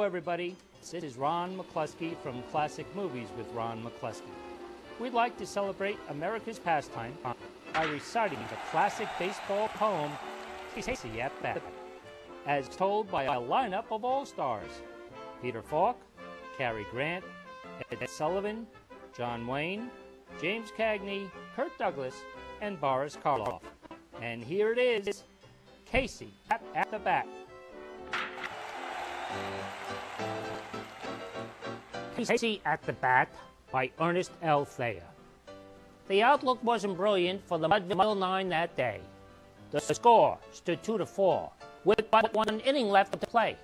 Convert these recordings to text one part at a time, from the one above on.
everybody. This is Ron McCluskey from Classic Movies with Ron McCluskey. We'd like to celebrate America's pastime by reciting the classic baseball poem, Casey at Bat, as told by a lineup of all-stars: Peter Falk, Cary Grant, Ed Sullivan, John Wayne, James Cagney, Kirk Douglas, and Boris Karloff. And here it is, Casey at the Bat. Casey at the Bat by Ernest L. Thayer. The outlook wasn't brilliant for the Mudville Nine that day. The score stood 2-4, with but one inning left to play.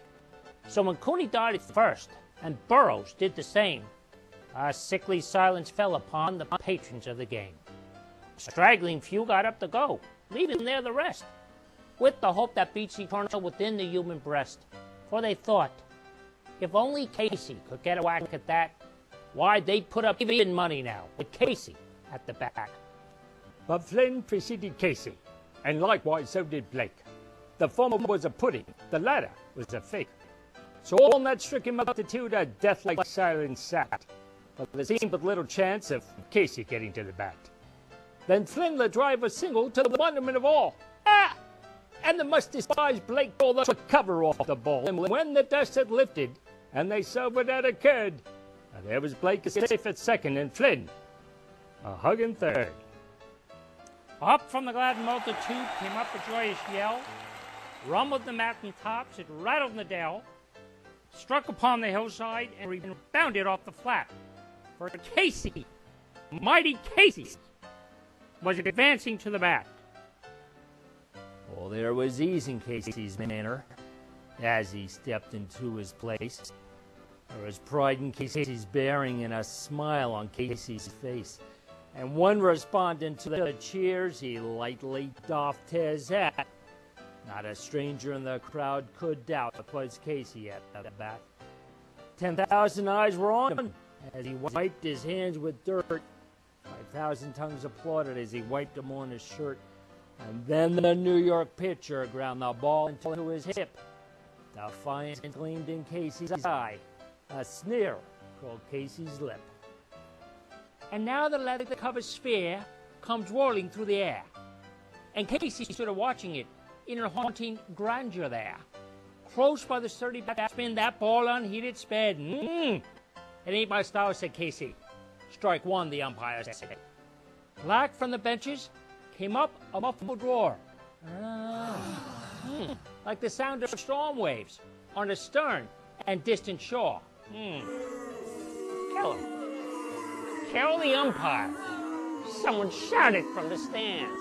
So when Cooney died at first, and Burroughs did the same, a sickly silence fell upon the patrons of the game. A straggling few got up to go, leaving there the rest, with the hope that beats eternal within the human breast. For they thought, if only Casey could get a whack at that, why, they'd put up even money now with Casey at the bat. But Flynn preceded Casey, and likewise so did Blake. The former was a pudding, the latter was a fake. So all in that stricken multitude a death-like silence sat, but there seemed but little chance of Casey getting to the bat. Then Flynn let drive a single to the wonderment of all. Ah! And the much-despised Blake pulled the cover off the ball, and when the dust had lifted, and they saw what had occurred, there was Blake safe at second, and Flynn a hug in third. Up from the glad multitude came up a joyous yell, rumbled the mountain tops, it rattled in the dell, struck upon the hillside, and rebounded off the flat. For Casey, mighty Casey, was advancing to the bat. Well, there was ease in Casey's manner as he stepped into his place. There was pride in Casey's bearing and a smile on Casey's face. And one respondent to the cheers, he lightly doffed his hat. Not a stranger in the crowd could doubt it was Casey at the bat. 10,000 eyes were on him as he wiped his hands with dirt. 5,000 tongues applauded as he wiped them on his shirt. And then the New York pitcher ground the ball into his hip. Defiance gleamed in Casey's eye. A sneer curled Casey's lip. And now the leather-covered sphere comes whirling through the air. And Casey stood watching it in a haunting grandeur there. Close by the sturdy batsman, that ball unheeded sped. It ain't my style, said Casey. Strike one, the umpire said. Black from the benches came up a muffled roar. Like the sound of storm waves on a stern and distant shore. Kill him. Kill the umpire. Someone shouted from the stands.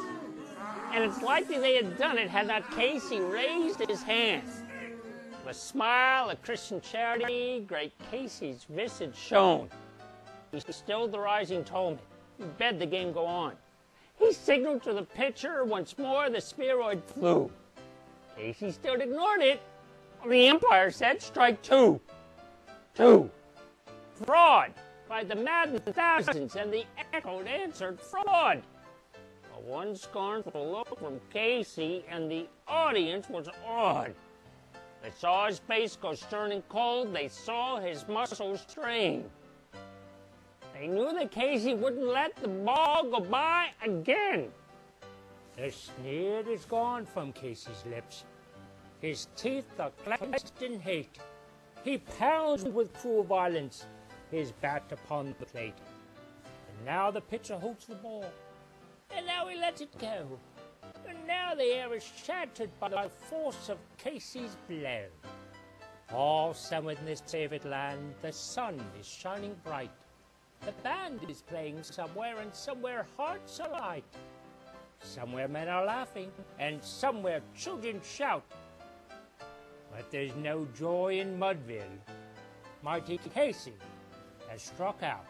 And it's likely they had done it had not Casey raised his hands. With a smile of Christian charity, great Casey's visage shone. He stilled the rising tumult. He bade the game go on. He signaled to the pitcher. Once more the spheroid flew. Casey still ignored it. The umpire said, strike two. Two. Fraud, cried the maddened thousands, and the echoed answered, fraud. But one scornful look from Casey, and the audience was awed. They saw his face go stern and cold. They saw his muscles strain. They knew that Casey wouldn't let the ball go by again. The sneer is gone from Casey's lips. His teeth are clenched in hate. He pounds with cruel violence his bat upon the plate. And now the pitcher holds the ball. And now he lets it go. And now the air is shattered by the force of Casey's blow. All summer in this favored land, the sun is shining bright. The band is playing somewhere, and somewhere hearts are light. Somewhere men are laughing, and somewhere children shout. But there's no joy in Mudville. Mighty Casey has struck out.